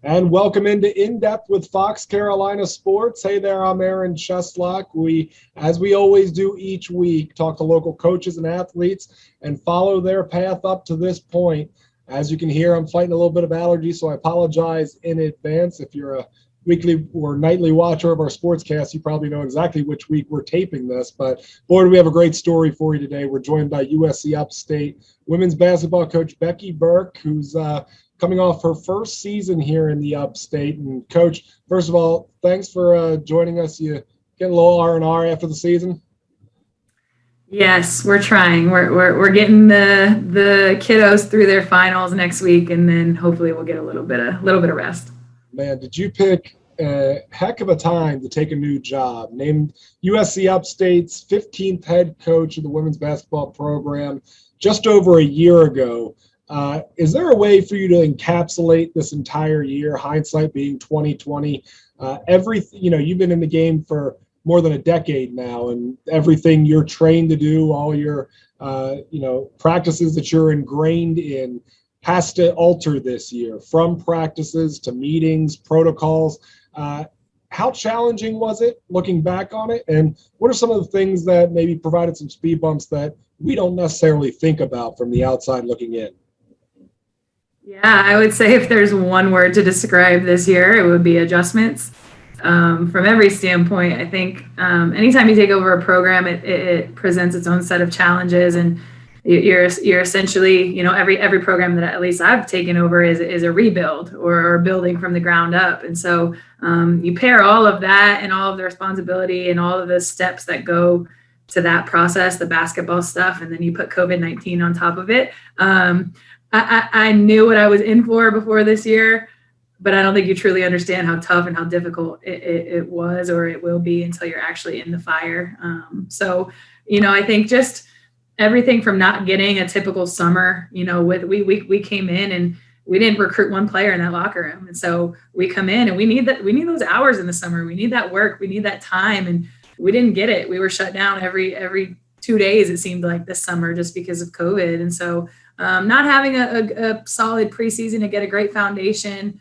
And welcome into In Depth with Fox Carolina Sports. Hey there, I'm Aaron Cheslock. As we always do each week, talk to local coaches and athletes and follow their path up to this point. As you can hear, I'm fighting a little bit of allergy, so I apologize in advance. If you're a weekly or nightly watcher of our sportscast, you probably know exactly which week we're taping this. But boy, do we have a great story for you today. We're joined by USC Upstate women's basketball coach Becky Burke, who's coming off her first season here in the Upstate. And Coach, first of all, thanks for joining us. You getting a little R&R after the season? Yes, we're trying. We're getting the kiddos through their finals next week, and then hopefully we'll get a little bit of rest. Man, did you pick a heck of a time to take a new job? Named USC Upstate's 15th head coach of the women's basketball program just over a year ago. Is there a way for you to encapsulate this entire year, hindsight being 2020? You've been in the game for more than a decade now, and everything you're trained to do, all your, practices that you're ingrained in has to alter this year, from practices to meetings, protocols. How challenging was it looking back on it? And what are some of the things that maybe provided some speed bumps that we don't necessarily think about from the outside looking in? Yeah, I would say if there's one word to describe this year, it would be adjustments. From every standpoint, I think anytime you take over a program, it presents its own set of challenges, and you're essentially, every program that at least I've taken over is a rebuild or building from the ground up. And so you pair all of that and all of the responsibility and all of the steps that go to that process, the basketball stuff, and then you put COVID-19 on top of it. I knew what I was in for before this year, but I don't think you truly understand how tough and how difficult it was or it will be until you're actually in the fire. I think just everything from not getting a typical summer, we came in and we didn't recruit one player in that locker room. And so we come in and we need those hours in the summer. We need that work. We need that time. And we didn't get it. We were shut down every 2 days, it seemed like, this summer just because of COVID. And so not having a solid preseason to get a great foundation,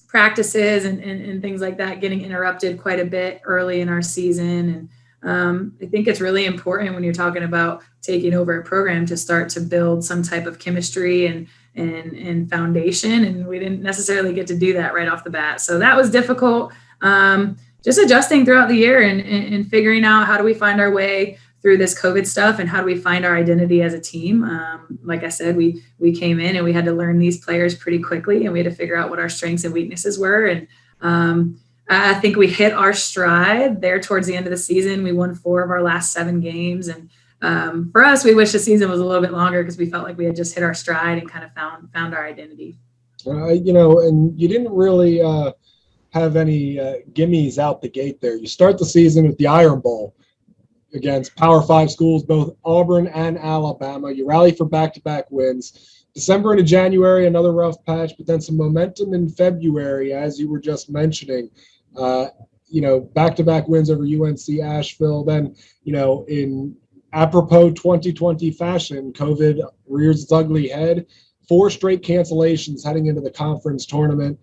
practices and things like that getting interrupted quite a bit early in our season. And I think it's really important when you're talking about taking over a program to start to build some type of chemistry and foundation. And we didn't necessarily get to do that right off the bat. So that was difficult. Just adjusting throughout the year and figuring out how do we find our way through this COVID stuff and how do we find our identity as a team. Like I said, we came in and we had to learn these players pretty quickly, and we had to figure out what our strengths and weaknesses were. And I think we hit our stride there towards the end of the season. We won 4 of our last 7 games. And for us, we wish the season was a little bit longer because we felt like we had just hit our stride and kind of found our identity. And you didn't really have any gimmies out the gate there. You start the season with the Iron Bowl against Power 5 schools, both Auburn and Alabama. You rally for back-to-back wins. December into January, another rough patch, but then some momentum in February, as you were just mentioning. Back-to-back wins over UNC Asheville. Then, in apropos 2020 fashion, COVID rears its ugly head. 4 straight cancellations heading into the conference tournament.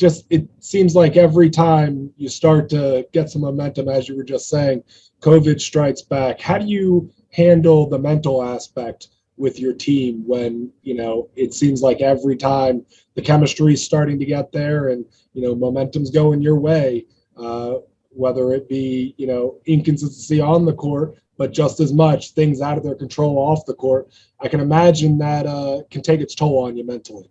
It seems like every time you start to get some momentum, as you were just saying, COVID strikes back. How do you handle the mental aspect with your team when, it seems like every time the chemistry is starting to get there and, momentum's going your way, whether it be, inconsistency on the court, but just as much things out of their control off the court. I can imagine that can take its toll on you mentally.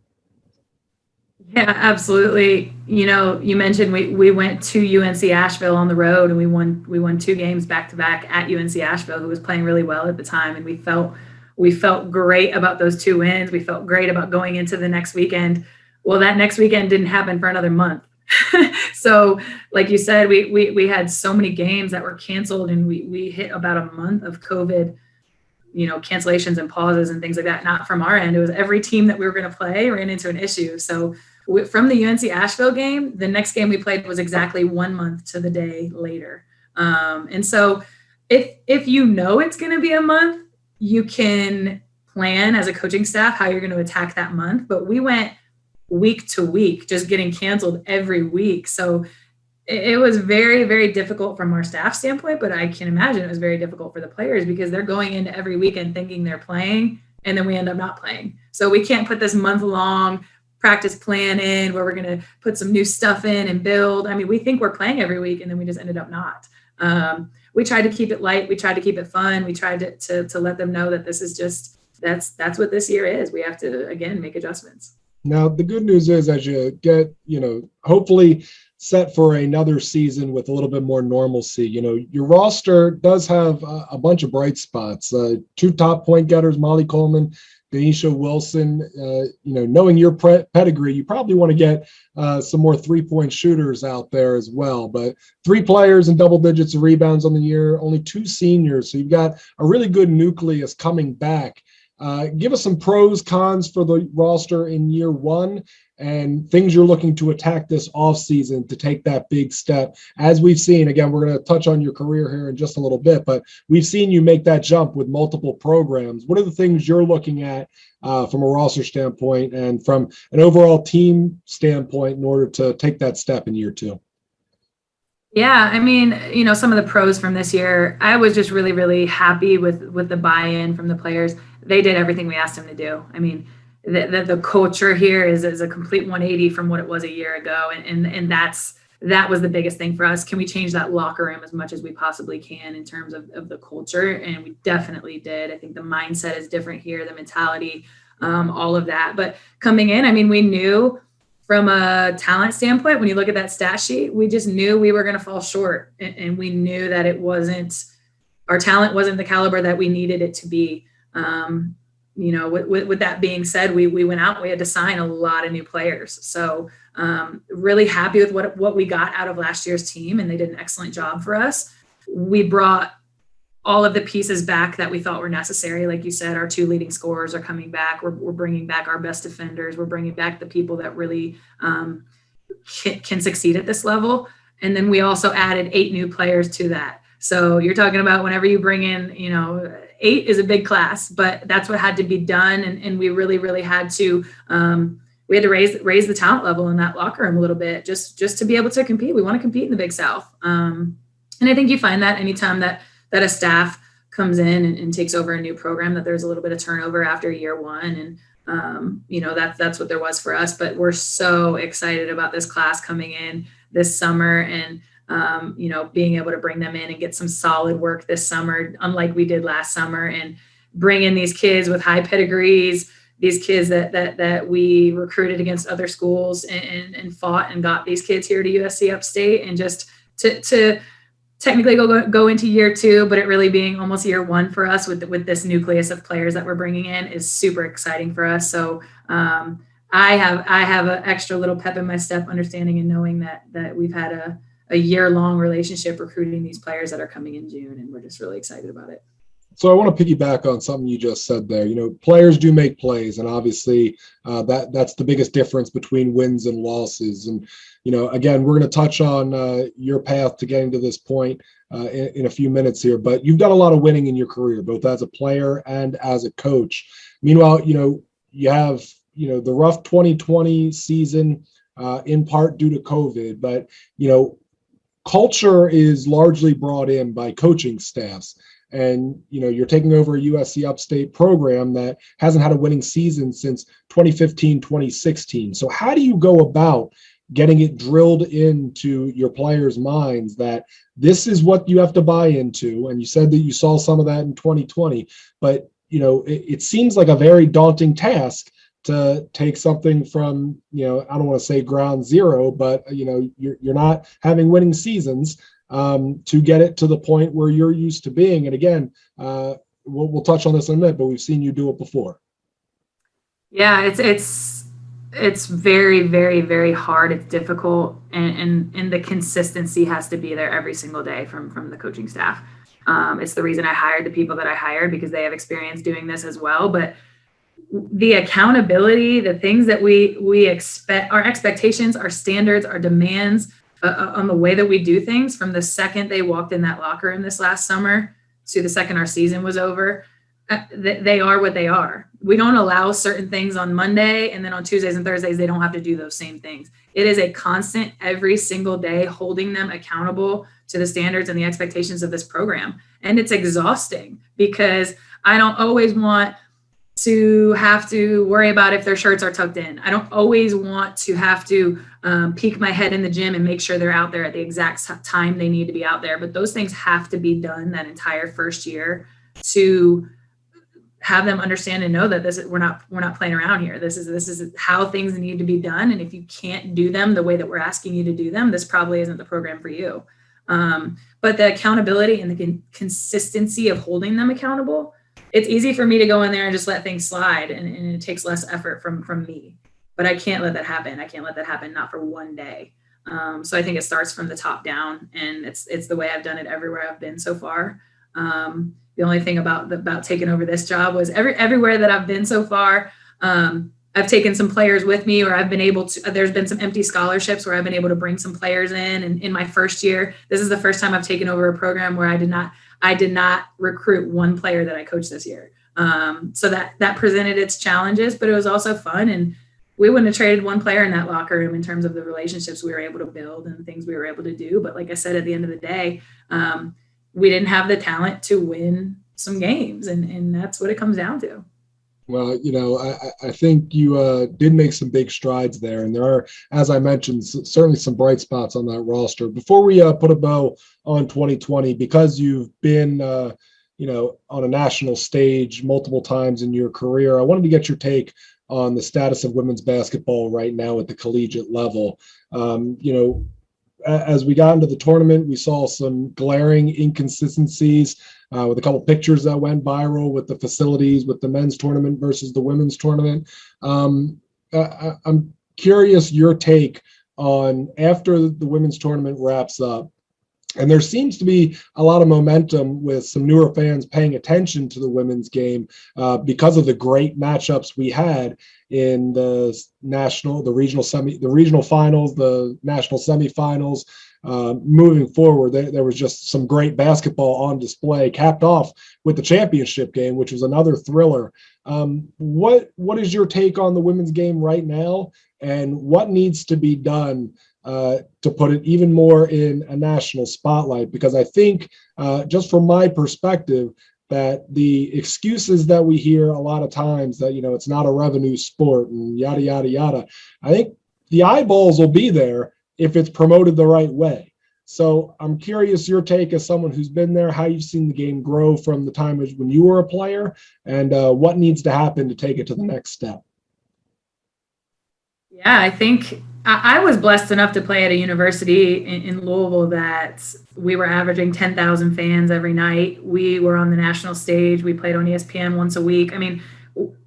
Yeah, absolutely. You mentioned we went to UNC Asheville on the road, and we won 2 games back to back at UNC Asheville, who was playing really well at the time, and we felt great about those 2 wins. We felt great about going into the next weekend. Well, that next weekend didn't happen for another month. So, like you said, we had so many games that were canceled, and we hit about a month of COVID, cancellations and pauses and things like that. Not from our end. It was every team that we were going to play ran into an issue. So from the UNC Asheville game, the next game we played was exactly 1 month to the day later. And so if it's going to be a month, you can plan as a coaching staff how you're going to attack that month. But we went week to week, just getting canceled every week. So it was very, very difficult from our staff standpoint, but I can imagine it was very difficult for the players because they're going into every weekend thinking they're playing, and then we end up not playing. So we can't put this month-long practice plan in where we're going to put some new stuff in and build. I mean, we think we're playing every week, and then we just ended up not. We tried to keep it light. We tried to keep it fun. We tried to let them know that this is just, that's what this year is. We have to, again, make adjustments. Now, the good news is as you get, hopefully set for another season with a little bit more normalcy, your roster does have a bunch of bright spots. 2 top point getters, Molly Coleman, Denisha Wilson. Knowing your pedigree, you probably want to get some more 3-point shooters out there as well. But 3 players and double digits of rebounds on the year, only 2 seniors. So you've got a really good nucleus coming back. Give us some pros, cons for the roster in year 1 and things you're looking to attack this offseason to take that big step. As we've seen, again, we're going to touch on your career here in just a little bit, but we've seen you make that jump with multiple programs. What are the things you're looking at from a roster standpoint and from an overall team standpoint in order to take that step in year 2? Yeah, I mean, some of the pros from this year, I was just really, really happy with the buy-in from the players. They did everything we asked them to do. I mean, the culture here is a complete 180 from what it was a year ago. And that was the biggest thing for us. Can we change that locker room as much as we possibly can in terms of the culture? And we definitely did. I think the mindset is different here, the mentality, all of that. But coming in, I mean, we knew from a talent standpoint, when you look at that stat sheet, we just knew we were going to fall short. And we knew that our talent wasn't the caliber that we needed it to be. With that being said, we went out, we had to sign a lot of new players. So really happy with what we got out of last year's team, and they did an excellent job for us. We brought all of the pieces back that we thought were necessary. Like you said, our 2 leading scorers are coming back. We're bringing back our best defenders. We're bringing back the people that really can succeed at this level. And then we also added 8 new players to that. So you're talking about whenever you bring in, 8 is a big class, but that's what had to be done. And we really, really had to, we had to raise the talent level in that locker room a little bit, just to be able to compete. We want to compete in the Big South. And I think you find that anytime that a staff comes in and takes over a new program, that there's a little bit of turnover after year 1. And, that's what there was for us. But we're so excited about this class coming in this summer and, being able to bring them in and get some solid work this summer, unlike we did last summer, and bring in these kids with high pedigrees, these kids that we recruited against other schools and fought and got these kids here to USC Upstate, and just to technically go into year 2, but it really being almost year 1 for us with this nucleus of players that we're bringing in is super exciting for us. So I have an extra little pep in my step, understanding and knowing that we've had a year-long relationship recruiting these players that are coming in June, and we're just really excited about it. So I want to piggyback on something you just said there. Players do make plays, and obviously that's the biggest difference between wins and losses. And, again, we're going to touch on your path to getting to this point in a few minutes here, but you've done a lot of winning in your career, both as a player and as a coach. Meanwhile, you have, the rough 2020 season in part due to COVID, but, culture is largely brought in by coaching staffs. And, you're taking over a USC Upstate program that hasn't had a winning season since 2015, 2016. So how do you go about getting it drilled into your players' minds that this is what you have to buy into? And you said that you saw some of that in 2020, but, it seems like a very daunting task to take something from, I don't want to say ground zero, but, you're not having winning seasons to get it to the point where you're used to being. And again, we'll touch on this in a minute, but we've seen you do it before. Yeah, it's very, very, very hard. It's difficult. And the consistency has to be there every single day from the coaching staff. It's the reason I hired the people that I hired, because they have experience doing this as well. But the accountability, the things that we expect, our expectations, our standards, our demands on the way that we do things from the second they walked in that locker room this last summer to the second our season was over, they are what they are. We don't allow certain things on Monday, and then on Tuesdays and Thursdays, they don't have to do those same things. It is a constant every single day holding them accountable to the standards and the expectations of this program. And it's exhausting because I don't always want to have to worry about if their shirts are tucked in. I don't always want to have to peek my head in the gym and make sure they're out there at the exact time they need to be out there. But those things have to be done that entire first year to have them understand and know that we're not playing around here. This is how things need to be done. And if you can't do them the way that we're asking you to do them, this probably isn't the program for you. But the accountability and the consistency of holding them accountable, it's easy for me to go in there and just let things slide, and it takes less effort from me. But I can't let that happen. I can't let that happen, not for one day. So I think it starts from the top down, and it's the way I've done it everywhere I've been so far. The only thing about taking over this job was everywhere that I've been so far, I've taken some players with me, or I've been able to, there's been some empty scholarships where I've been able to bring some players in. And in my first year, this is the first time I've taken over a program where I did not recruit one player that I coached this year. So that presented its challenges, but it was also fun. And we wouldn't have traded one player in that locker room in terms of the relationships we were able to build and things we were able to do. But like I said, at the end of the day, we didn't have the talent to win some games, and that's what it comes down to. Well, I think you did make some big strides there, and there are, as I mentioned, certainly some bright spots on that roster. Before we put a bow on 2020, because you've been, on a national stage multiple times in your career, I wanted to get your take on the status of women's basketball right now at the collegiate level. As we got into the tournament, we saw some glaring inconsistencies with a couple pictures that went viral with the facilities with the men's tournament versus the women's tournament. I'm curious your take on, after the women's tournament wraps up, and there seems to be a lot of momentum with some newer fans paying attention to the women's game because of the great matchups we had in the regional finals, the national semifinals. Moving forward, there was just some great basketball on display, capped off with the championship game, which was another thriller. What is your take on the women's game right now, and what needs to be done to put it even more in a national spotlight? Because I think, just from my perspective, that the excuses that we hear a lot of times that, it's not a revenue sport and yada, yada, yada, I think the eyeballs will be there if it's promoted the right way. So I'm curious your take as someone who's been there, how you've seen the game grow from the time when you were a player, and what needs to happen to take it to the next step. Yeah, I think I was blessed enough to play at a university in Louisville that we were averaging 10,000 fans every night. We were on the national stage. We played on ESPN once a week. I mean,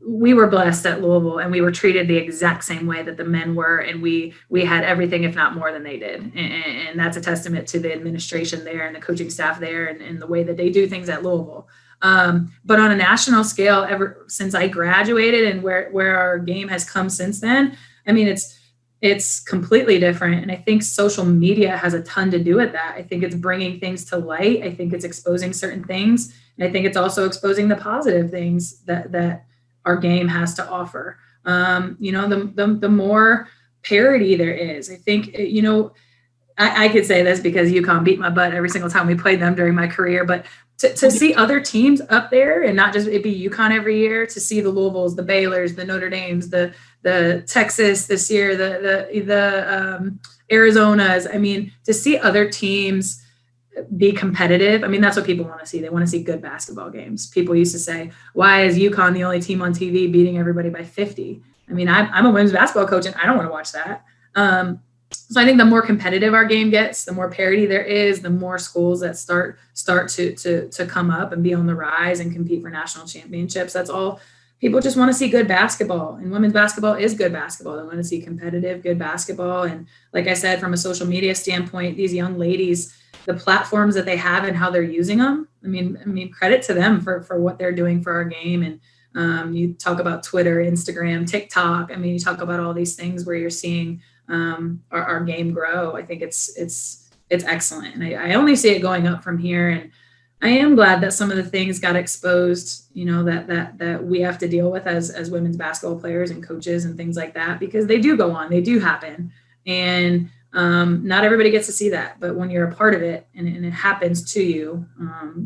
we were blessed at Louisville, and we were treated the exact same way that the men were, and we had everything, if not more than they did. And that's a testament to the administration there and the coaching staff there and the way that they do things at Louisville. But on a national scale, ever since I graduated and where our game has come since then, I mean, it's completely different. And I think social media has a ton to do with that. I think it's bringing things to light. I think it's exposing certain things. And I think it's also exposing the positive things that our game has to offer. The more parity there is, I think, I could say this because UConn beat my butt every single time we played them during my career, but to see other teams up there and not just it be UConn every year, to see the Louisvilles, the Baylors, the Notre Dames, the Texas this year, the Arizonas. I mean, to see other teams be competitive. I mean, that's what people want to see. They want to see good basketball games. People used to say, why is UConn the only team on TV beating everybody by 50? I mean, I'm a women's basketball coach and I don't want to watch that. So I think the more competitive our game gets, the more parity there is, the more schools that start to come up and be on the rise and compete for national championships. That's all. People just want to see good basketball, and women's basketball is good basketball. They want to see competitive, good basketball. And like I said, from a social media standpoint, these young ladies, the platforms that they have and how they're using them. I mean, credit to them for what they're doing for our game. And you talk about Twitter, Instagram, TikTok. I mean, you talk about all these things where you're seeing our game grow. I think it's excellent. And I only see it going up from here. And I am glad that some of the things got exposed, you know, that we have to deal with as women's basketball players and coaches and things like that, because they do go on, they do happen. And not everybody gets to see that, but when you're a part of it and it happens to you,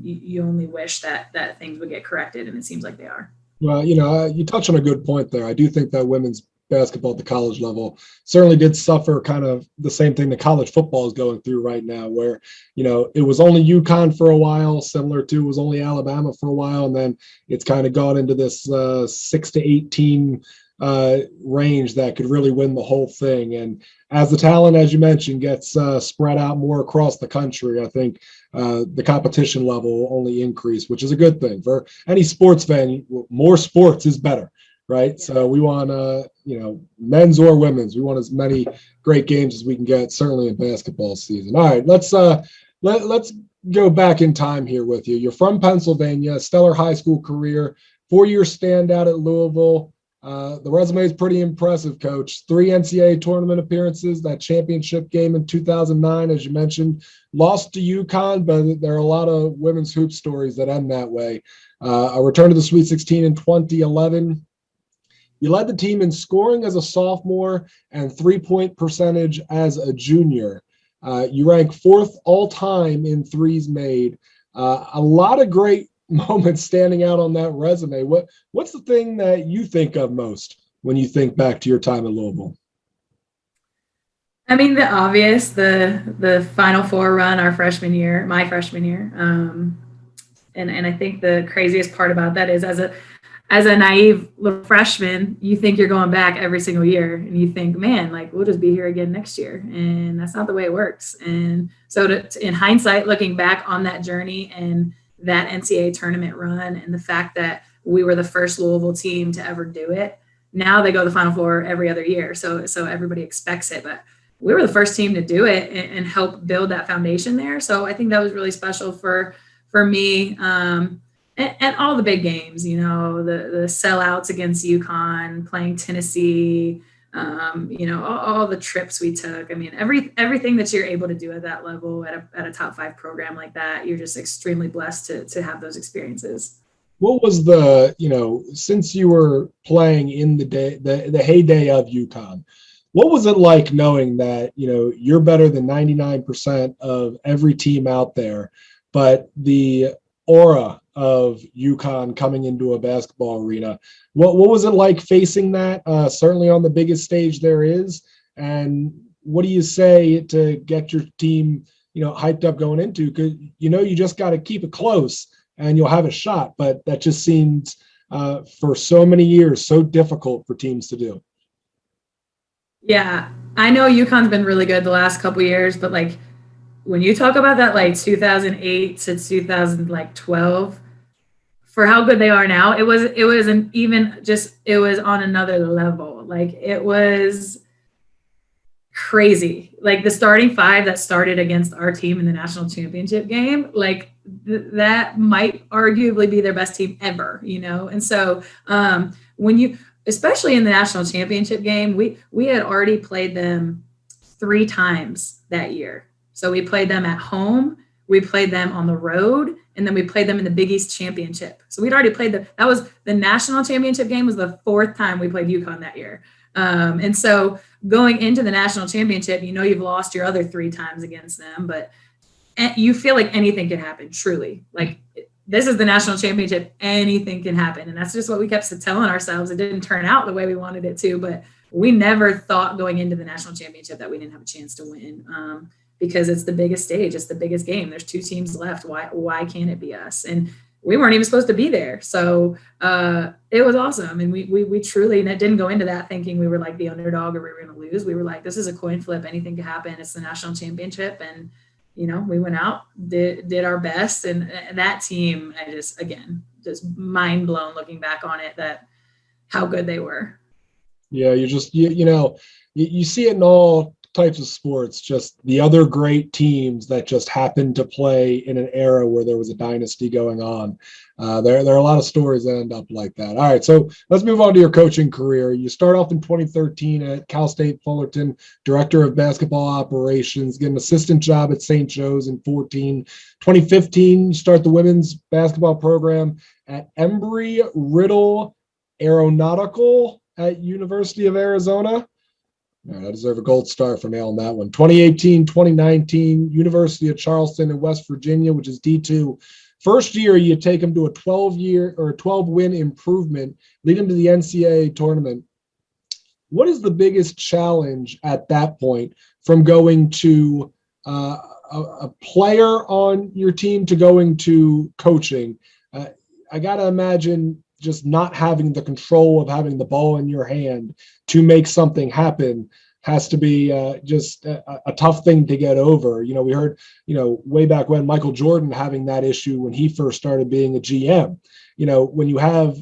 you only wish that things would get corrected, and it seems like they are. Well, you touch on a good point there. I do think that women's basketball at the college level certainly did suffer kind of the same thing that college football is going through right now, where, it was only UConn for a while, similar to it was only Alabama for a while, and then it's kind of gone into this 6 to 8 team range that could really win the whole thing. And as the talent, as you mentioned, gets spread out more across the country, I think the competition level will only increase, which is a good thing for any sports fan. More sports is better, right? So we want, men's or women's, we want as many great games as we can get, certainly in basketball season. All right, let's go back in time here with you. You're from Pennsylvania, stellar high school career, 4-year standout at Louisville. The resume is pretty impressive, Coach. 3 NCAA tournament appearances, that championship game in 2009, as you mentioned, lost to UConn, but there are a lot of women's hoop stories that end that way. A return to the Sweet 16 in 2011. You led the team in scoring as a sophomore and three-point percentage as a junior. You rank 4th all-time in threes made. A lot of great moments standing out on that resume. What's the thing that you think of most when you think back to your time at Louisville? I mean, the obvious, the Final Four run my freshman year. And I think the craziest part about that is as a naive little freshman, you think you're going back every single year, and you think, man, like, we'll just be here again next year. And that's not the way it works. And so in hindsight, looking back on that journey and that NCAA tournament run, and the fact that we were the first Louisville team to ever do it. Now they go to the Final Four every other year. So everybody expects it, but we were the first team to do it and help build that foundation there. So I think that was really special for me. And all the big games, the sellouts against UConn, playing Tennessee, all the trips we took. I mean, everything that you're able to do at that level at a top 5 program like that, you're just extremely blessed to have those experiences. What was since you were playing in the heyday of UConn, what was it like knowing that, you're better than 99% of every team out there, but the aura of UConn coming into a basketball arena? What was it like facing that, certainly on the biggest stage there is? And what do you say to get your team, hyped up going into? Because, you just got to keep it close and you'll have a shot. But that just seems for so many years so difficult for teams to do. Yeah, I know UConn's been really good the last couple of years, but like when you talk about that, like 2008 to 2012, for how good they are now, it was on another level. Like, it was crazy. Like the starting 5 that started against our team in the national championship game, like that might arguably be their best team ever, And so especially in the national championship game, we had already played them 3 times that year. So we played them at home, we played them on the road, and then we played them in the Big East championship. So we'd already played that was the national championship game was the 4th time we played UConn that year. And so going into the national championship, you've lost your other 3 times against them, but you feel like anything can happen, truly. Like, this is the national championship, anything can happen. And that's just what we kept telling ourselves. It didn't turn out the way we wanted it to, but we never thought going into the national championship that we didn't have a chance to win. Because it's the biggest stage, it's the biggest game. There's 2 teams left. Why can't it be us? And we weren't even supposed to be there. So it was awesome. And we truly, and it didn't go into that thinking we were like the underdog or we were going to lose. We were like, this is a coin flip. Anything can happen. It's the national championship. And, we went out, did our best. And that team, I just mind blown looking back on it, that how good they were. Yeah, you see it in all types of sports, just the other great teams that just happened to play in an era where there was a dynasty going on. There are a lot of stories that end up like that. All right, so let's move on to your coaching career. You start off in 2013 at Cal State Fullerton, director of basketball operations, get an assistant job at St. Joe's in 14. 2015, you start the women's basketball program at Embry-Riddle Aeronautical at University of Arizona. All right, I deserve a gold star for nailing that one. 2018, 2019, University of Charleston in West Virginia, which is D2. First year, you take them to a 12-win improvement, lead them to the NCAA tournament. What is the biggest challenge at that point from going to a player on your team to going to coaching? I got to imagine just not having the control of having the ball in your hand to make something happen has to be just a tough thing to get over. You know, we heard, way back when Michael Jordan having that issue when he first started being a GM. When you have,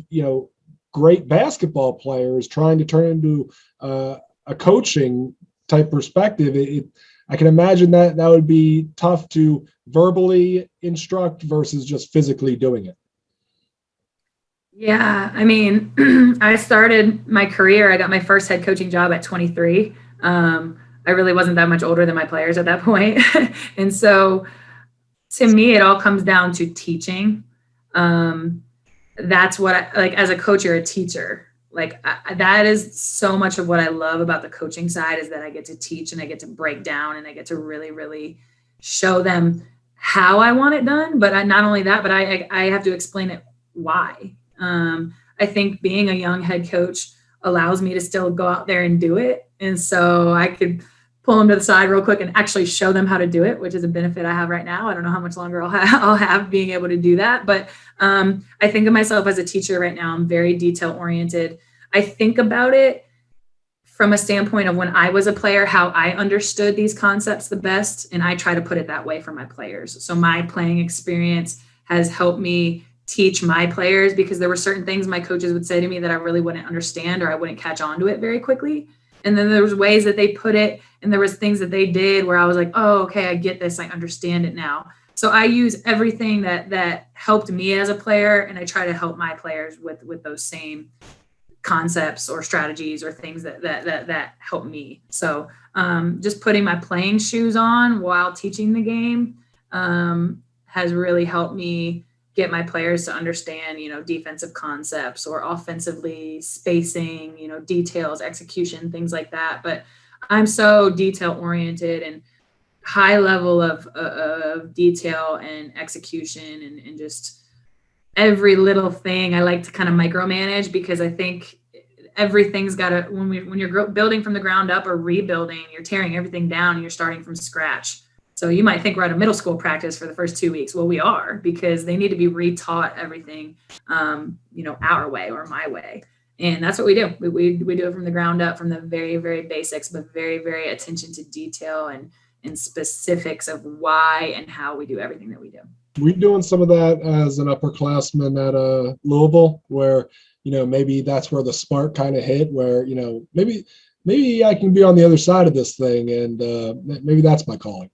great basketball players trying to turn into a coaching type perspective, I can imagine that would be tough to verbally instruct versus just physically doing it. Yeah, I mean, I started my career, I got my first head coaching job at 23. I really wasn't that much older than my players at that point. And so to me, it all comes down to teaching. That's what as a coach, you're a teacher. That is so much of what I love about the coaching side, is that I get to teach and I get to break down and I get to really, really show them how I want it done. But not only that, but I have to explain it why. I think being a young head coach allows me to still go out there and do it. And so I could pull them to the side real quick and actually show them how to do it, which is a benefit I have right now. I don't know how much longer I'll have being able to do that. But I think of myself as a teacher right now. I'm very detail oriented. I think about it from a standpoint of when I was a player, how I understood these concepts the best. And I try to put it that way for my players. So my playing experience has helped me teach my players, because there were certain things my coaches would say to me that I really wouldn't understand, or I wouldn't catch on to it very quickly. And then there was ways that they put it, and there was things that they did where I was like, oh, okay, I get this. I understand it now. So I use everything that helped me as a player, and I try to help my players with those same concepts or strategies or things that help me. So just putting my playing shoes on while teaching the game has really helped me get my players to understand, defensive concepts, or offensively spacing, details, execution, things like that. But I'm so detail oriented and high level of detail and execution and just every little thing. I like to kind of micromanage, because I think everything's got to, when you're building from the ground up or rebuilding, you're tearing everything down and you're starting from scratch. So you might think we're at a middle school practice for the first 2 weeks. Well, we are, because they need to be retaught everything, our way or my way. And that's what we do. We do it from the ground up, from the very, very basics, but very, very attention to detail and specifics of why and how we do everything that we do. We're doing some of that as an upperclassman at Louisville, where, maybe that's where the spark kind of hit, where, maybe I can be on the other side of this thing, and maybe that's my calling.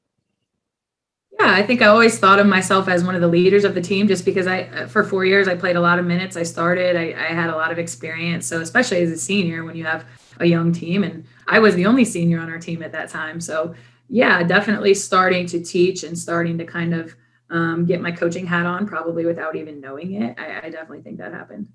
Yeah, I think I always thought of myself as one of the leaders of the team, just because for 4 years, I played a lot of minutes. I had a lot of experience. So especially as a senior, when you have a young team, and I was the only senior on our team at that time. So yeah, definitely starting to teach and starting to kind of get my coaching hat on, probably without even knowing it. I definitely think that happened.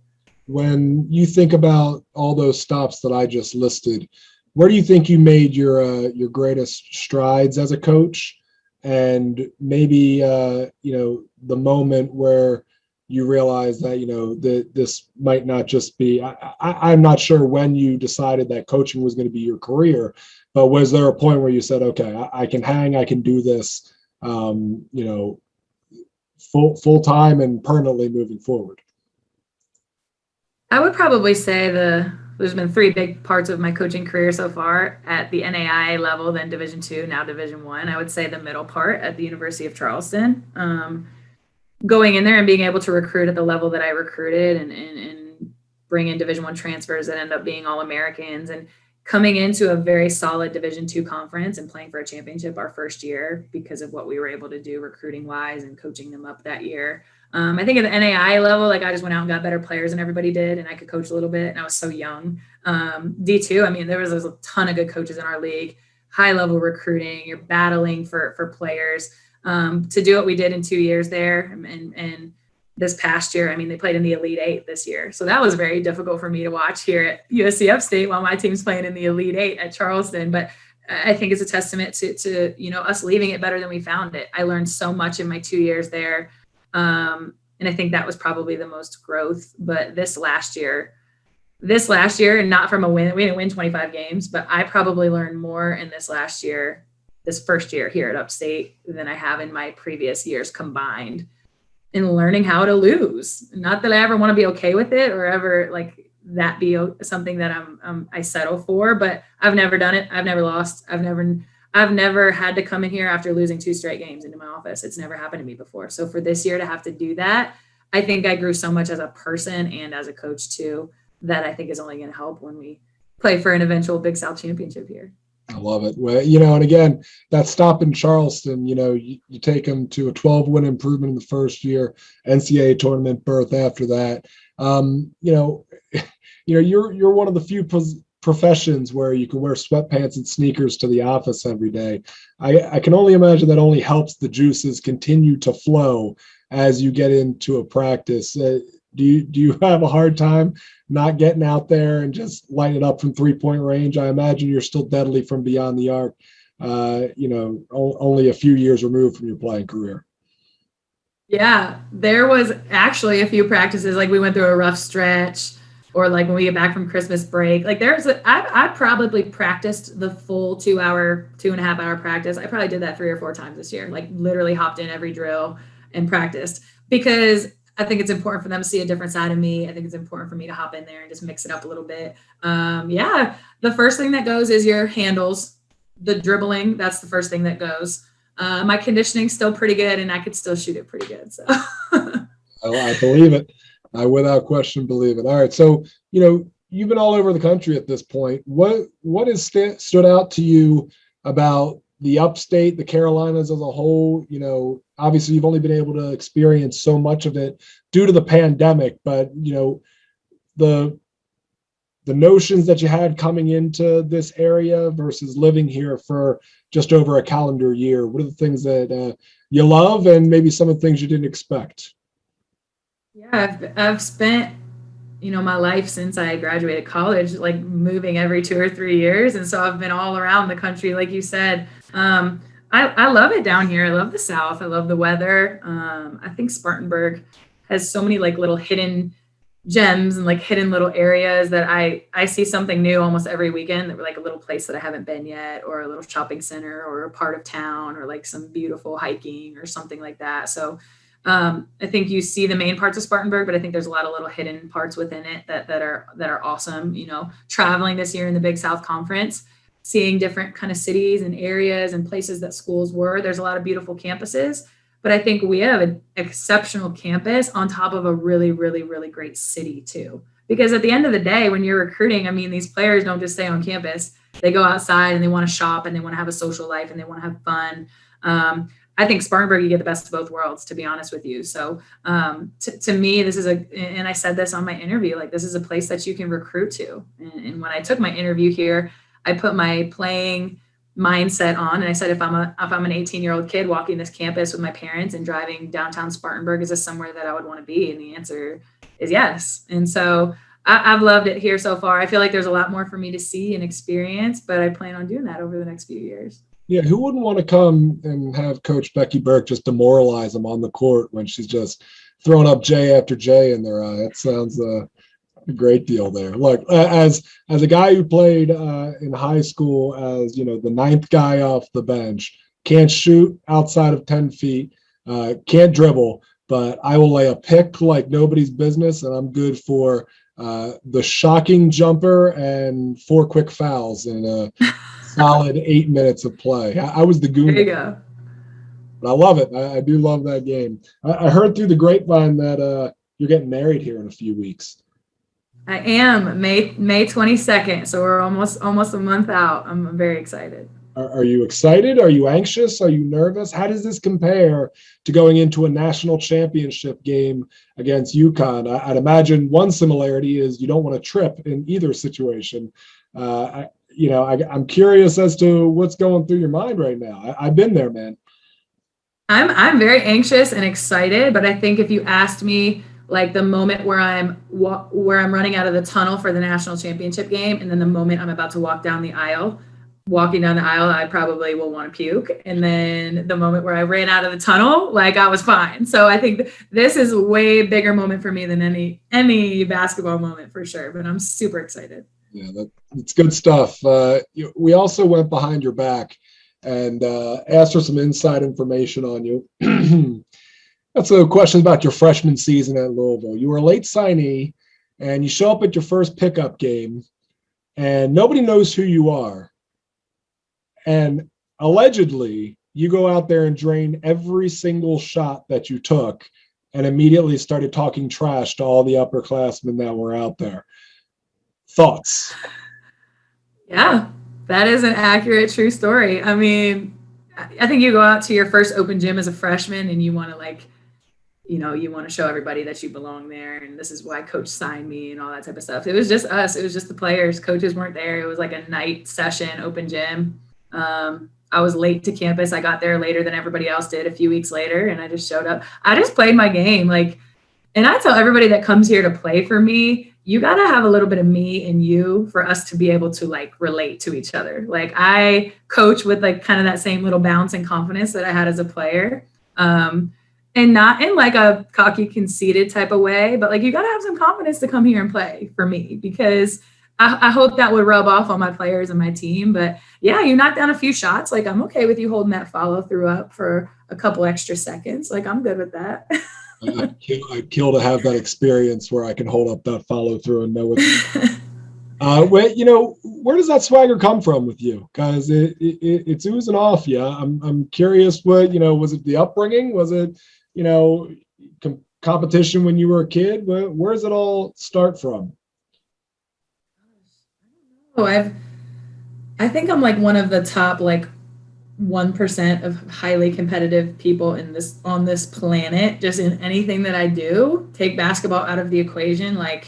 When you think about all those stops that I just listed, where do you think you made your greatest strides as a coach? And maybe, the moment where you realize that, this might not just be, I'm not sure when you decided that coaching was going to be your career, but was there a point where you said, okay, I can hang, I can do this, full time and permanently moving forward? I would probably say there's been 3 big parts of my coaching career so far at the NAIA level, then Division II, now Division I. I would say the middle part at the University of Charleston, going in there and being able to recruit at the level that I recruited and bring in Division I transfers that end up being All-Americans, and coming into a very solid Division II conference and playing for a championship our first year because of what we were able to do recruiting wise and coaching them up that year. I think at the NAI level, like I just went out and got better players than everybody did, and I could coach a little bit, and I was so young. D2, I mean, there was a ton of good coaches in our league, high level recruiting. You're battling for players. To do what we did in 2 years there, and this past year, I mean, they played in the Elite Eight this year. So that was very difficult for me to watch here at USC Upstate while my team's playing in the Elite Eight at Charleston. But I think it's a testament to us leaving it better than we found it. I learned so much in my 2 years there. And I think that was probably the most growth. But this last year, and not from a win, we didn't win 25 games, but I probably learned more in this first year here at Upstate than I have in my previous years combined. In learning how to lose. Not that I ever want to be okay with it or ever like that be something that I settle for, but I've never done it. I've never lost. I've never had to come in here after losing 2 straight games into my office. It's never happened to me before. So for this year to have to do that, I think I grew so much as a person and as a coach too, that I think is only going to help when we play for an eventual Big South championship here. I love it. Well, and again, that stop in Charleston, you take them to a 12-win improvement in the first year, NCAA tournament berth after that. You're one of the few professions where you can wear sweatpants and sneakers to the office every day. I can only imagine that only helps the juices continue to flow as you get into a practice. Do you have a hard time not getting out there and just light it up from 3-point range? I imagine you're still deadly from beyond the arc, only a few years removed from your playing career. Yeah, there was actually a few practices, like we went through a rough stretch, or like when we get back from Christmas break, like I probably practiced the full 2.5 hour practice. I probably did that 3 or 4 times this year, like literally hopped in every drill and practiced, because I think it's important for them to see a different side of me. I think it's important for me to hop in there and just mix it up a little bit. The first thing that goes is your handles, the dribbling. That's the first thing that goes. My conditioning's still pretty good, and I could still shoot it pretty good. So I believe it. I without question believe it. All right. So, you've been all over the country at this point. What has stood out to you about the Upstate, the Carolinas as a whole? Obviously you've only been able to experience so much of it due to the pandemic, but the notions that you had coming into this area versus living here for just over a calendar year. What are the things that you love, and maybe some of the things you didn't expect? Yeah, I've spent my life since I graduated college, like moving every 2 or 3 years. And so I've been all around the country, like you said. I love it down here. I love the South. I love the weather. I think Spartanburg has so many like little hidden gems and like hidden little areas that I see something new almost every weekend, that like a little place that I haven't been yet, or a little shopping center, or a part of town, or like some beautiful hiking or something like that. So I think you see the main parts of Spartanburg, but I think there's a lot of little hidden parts within it that are awesome. Traveling this year in the Big South Conference, seeing different kind of cities and areas and places that schools were. There's a lot of beautiful campuses, but I think we have an exceptional campus on top of a really, really, really great city too. Because at the end of the day, when you're recruiting, I mean, these players don't just stay on campus. They go outside and they want to shop and they want to have a social life and they want to have fun. I think Spartanburg, you get the best of both worlds, to be honest with you. So to me, this is and I said this on my interview, like this is a place that you can recruit to. And when I took my interview here, I put my playing mindset on, and I said, if I'm an 18-year-old kid walking this campus with my parents and driving downtown Spartanburg, is this somewhere that I would want to be? And the answer is yes. And so I've loved it here so far. I feel like there's a lot more for me to see and experience, but I plan on doing that over the next few years. Yeah, who wouldn't want to come and have Coach Becky Burke just demoralize them on the court when she's just throwing up J after J in their eye? That sounds a great deal there. Look, as a guy who played in high school as, the 9th guy off the bench, can't shoot outside of 10 feet, can't dribble, but I will lay a pick like nobody's business, and I'm good for the shocking jumper and 4 quick fouls in a solid 8 minutes of play. I was the goon. There you go. But I love it. I do love that game. I heard through the grapevine that you're getting married here in a few weeks. I am May 22nd, so we're almost a month out. I'm very excited. Are you excited? Are you anxious? Are you nervous? How does this compare to going into a national championship game against UConn? I'd imagine one similarity is you don't want to trip in either situation. I'm curious as to what's going through your mind right now. I've been there, man. I'm very anxious and excited, but I think if you asked me like the moment where I'm running out of the tunnel for the national championship game, and then the moment I'm about to walking down the aisle, I probably will want to puke. And then the moment where I ran out of the tunnel, like I was fine. So I think this is a way bigger moment for me than any basketball moment for sure. But I'm super excited. Yeah, it's good stuff. We also went behind your back and asked for some inside information on you. That's a question about your freshman season at Louisville. You were a late signee, and you show up at your first pickup game, and nobody knows who you are. And allegedly, you go out there and drain every single shot that you took and immediately started talking trash to all the upperclassmen that were out there. Thoughts? Yeah, that is an accurate, true story. I mean, I think you go out to your first open gym as a freshman and you want to you want to show everybody that you belong there. And this is why coach signed me and all that type of stuff. It was just us. It was just the players. Coaches weren't there. It was like a night session, open gym. I was late to campus. I got there later than everybody else did a few weeks later. And I just showed up. I just played my game. And I tell everybody that comes here to play for me, you got to have a little bit of me and you for us to be able to relate to each other. I coach with kind of that same little bounce and confidence that I had as a player. And not in a cocky, conceited type of way, but you got to have some confidence to come here and play for me, because I hope that would rub off on my players and my team. But yeah, you knock down a few shots. I'm okay with you holding that follow through up for a couple extra seconds. I'm good with that. I'd kill to have that experience where I can hold up that follow through and know what. Where does that swagger come from with you? Because it's oozing off you. I'm curious. Was it the upbringing? Was it competition when you were a kid? Where does it all start from? Oh, I think I'm one of the top 1% of highly competitive people on this planet, just in anything that I do. Take basketball out of the equation. I'm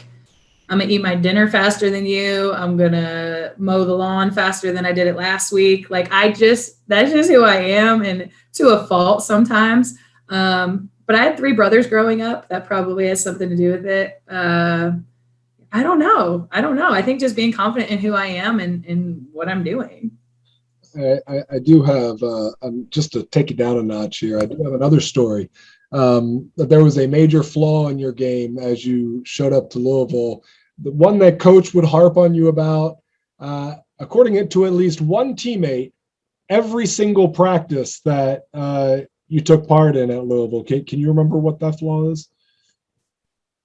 gonna eat my dinner faster than you. I'm gonna mow the lawn faster than I did it last week. That's just who I am, and to a fault sometimes. But I had 3 brothers growing up. That probably has something to do with it. I don't know. I think just being confident in who I am and what I'm doing. I do have, just to take it down a notch here, I do have another story. That there was a major flaw in your game as you showed up to Louisville. The one that coach would harp on you about, according to at least one teammate, every single practice that you took part in at Louisville. Can you remember what that flaw is?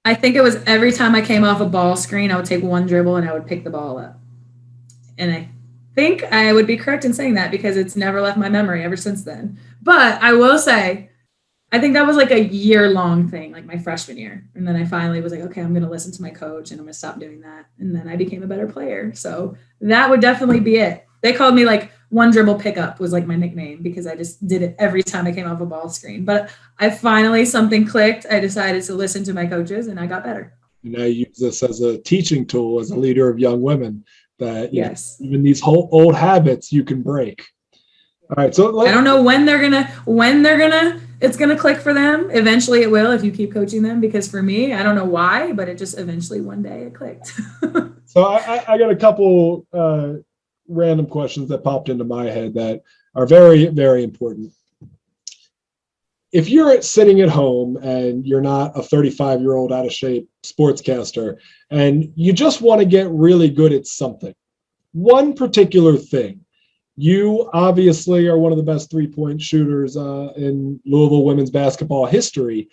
I think it was every time I came off a ball screen, I would take one dribble and I would pick the ball up. And I think I would be correct in saying that because it's never left my memory ever since then. But I will say, I think that was a year-long thing, my freshman year. And then I finally was okay, I'm going to listen to my coach and I'm going to stop doing that. And then I became a better player. So that would definitely be it. They called me one dribble pickup was my nickname because I just did it every time I came off a ball screen. But something clicked. I decided to listen to my coaches and I got better. And I use this as a teaching tool as a leader of young women that yes, even these whole old habits you can break. All right. So I don't know it's going to click for them. Eventually it will if you keep coaching them, because for me, I don't know why, but it just eventually one day it clicked. So I got a couple random questions that popped into my head that are very, very important. If you're sitting at home and you're not a 35-year-old out of shape sportscaster and you just want to get really good at something, one particular thing, you obviously are one of the best three-point shooters in Louisville women's basketball history.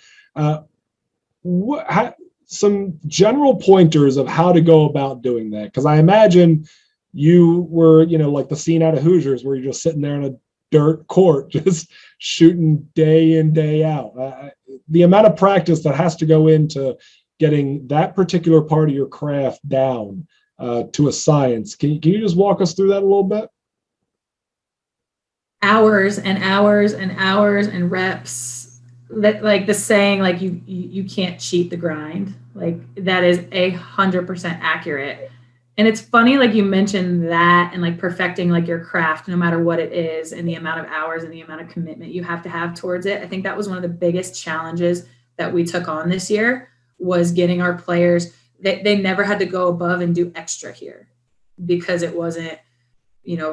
Some general pointers of how to go about doing that? Because I imagine you were, like the scene out of Hoosiers where you're just sitting there in a dirt court, just shooting day in, day out. The amount of practice that has to go into getting that particular part of your craft down to a science. Can you just walk us through that a little bit? Hours and hours and hours and reps. That, like the saying, like you can't cheat the grind. Like that is 100% accurate. And it's funny, like you mentioned that, and like perfecting like your craft, no matter what it is, and the amount of hours and the amount of commitment you have to have towards it. I think that was one of the biggest challenges that we took on this year, was getting our players, they never had to go above and do extra here because it wasn't,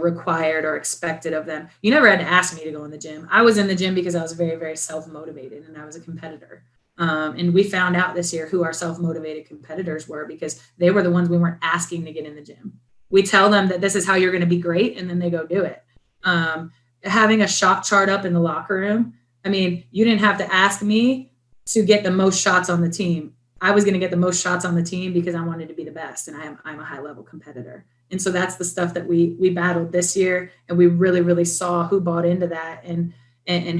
required or expected of them. You never had to ask me to go in the gym. I was in the gym because I was very, very self-motivated and I was a competitor. And we found out this year who our self-motivated competitors were, because they were the ones we weren't asking to get in the gym. We tell them that this is how you're going to be great, and then they go do it. Having a shot chart up in the locker room. I mean, you didn't have to ask me to get the most shots on the team. I was going to get the most shots on the team because I wanted to be the best, and I'm a high-level competitor. And so that's the stuff that we battled this year, and we really, really saw who bought into that and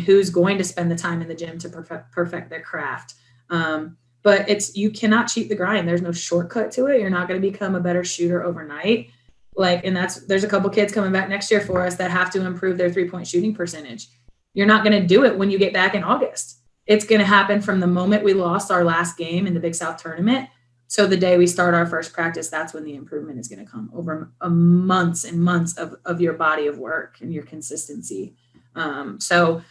who's going to spend the time in the gym to perfect their craft. But you cannot cheat the grind. There's no shortcut to it. You're not going to become a better shooter overnight. There's a couple kids coming back next year for us that have to improve their 3-point shooting percentage. You're not going to do it when you get back in August. It's going to happen from the moment we lost our last game in the Big South tournament. So the day we start our first practice, that's when the improvement is going to come over months and months of your body of work and your consistency. So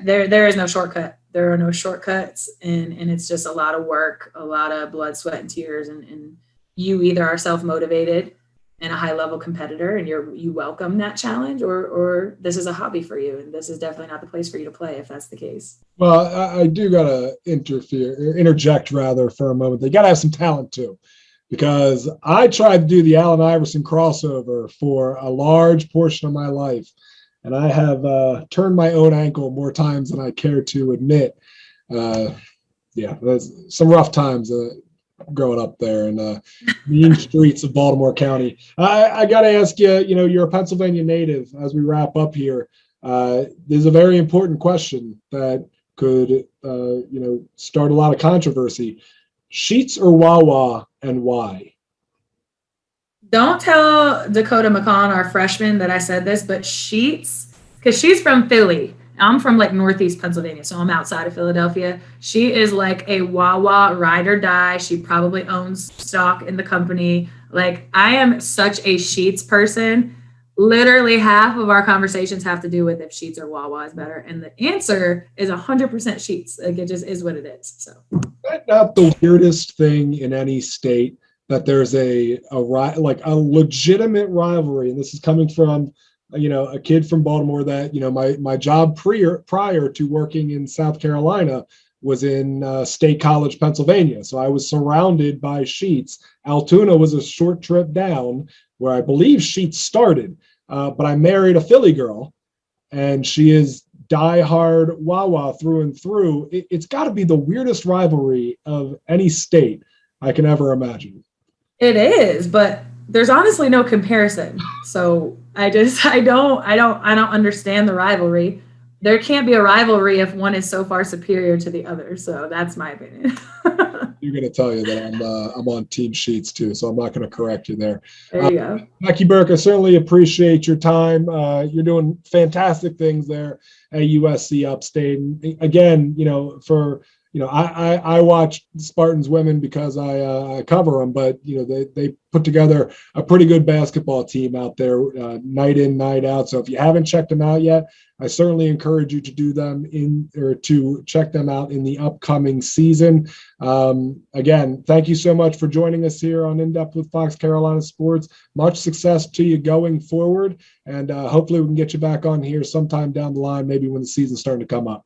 there is no shortcut. There are no shortcuts, and it's just a lot of work, a lot of blood, sweat, and tears. And you either are self-motivated and a high-level competitor, and you welcome that challenge, or this is a hobby for you, and this is definitely not the place for you to play if that's the case. Well, I do gotta interject for a moment. They gotta have some talent too, because I tried to do the Allen Iverson crossover for a large portion of my life, and I have turned my own ankle more times than I care to admit. There's some rough times growing up there in the mean streets of Baltimore County. I got to ask you, you're a Pennsylvania native. As we wrap up here, there's a very important question that could, start a lot of controversy. Sheets or Wawa, and why? Don't tell Dakota McCon, our freshman, that I said this, but Sheets, because she's from Philly. I'm from Northeast Pennsylvania, so I'm outside of Philadelphia. She is like a Wawa ride or die. She probably owns stock in the company. I am such a Sheets person. Literally half of our conversations have to do with if Sheets or Wawa is better. And the answer is 100% Sheets. It just is what it is. So that's not the weirdest thing in any state, that there's a legitimate rivalry. And this is coming from a kid from Baltimore that, my job prior to working in South Carolina was in State College, Pennsylvania. So I was surrounded by Sheets. Altoona was a short trip down where I believe Sheets started, but I married a Philly girl, and she is diehard Wawa through and through. It's got to be the weirdest rivalry of any state I can ever imagine. It is, but there's honestly no comparison. So I don't understand the rivalry. There can't be a rivalry if one is so far superior to the other. So that's my opinion. You're going to tell you that I'm on Team Sheets too, so I'm not going to correct you there. There you go. Becky Burke, I certainly appreciate your time. You're doing fantastic things there at USC Upstate. And again, I watch Spartans women because I cover them, but they put together a pretty good basketball team out there, night in, night out. So if you haven't checked them out yet, I certainly encourage you to to check them out in the upcoming season. Again, thank you so much for joining us here on In Depth with Fox Carolina Sports. Much success to you going forward, and hopefully we can get you back on here sometime down the line, maybe when the season's starting to come up.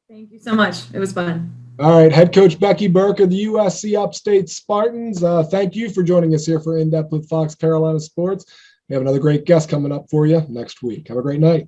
Thank you so much. It was fun. All right, head coach Becky Burke of the USC Upstate Spartans. Thank you for joining us here for In Depth with Fox Carolina Sports. We have another great guest coming up for you next week. Have a great night.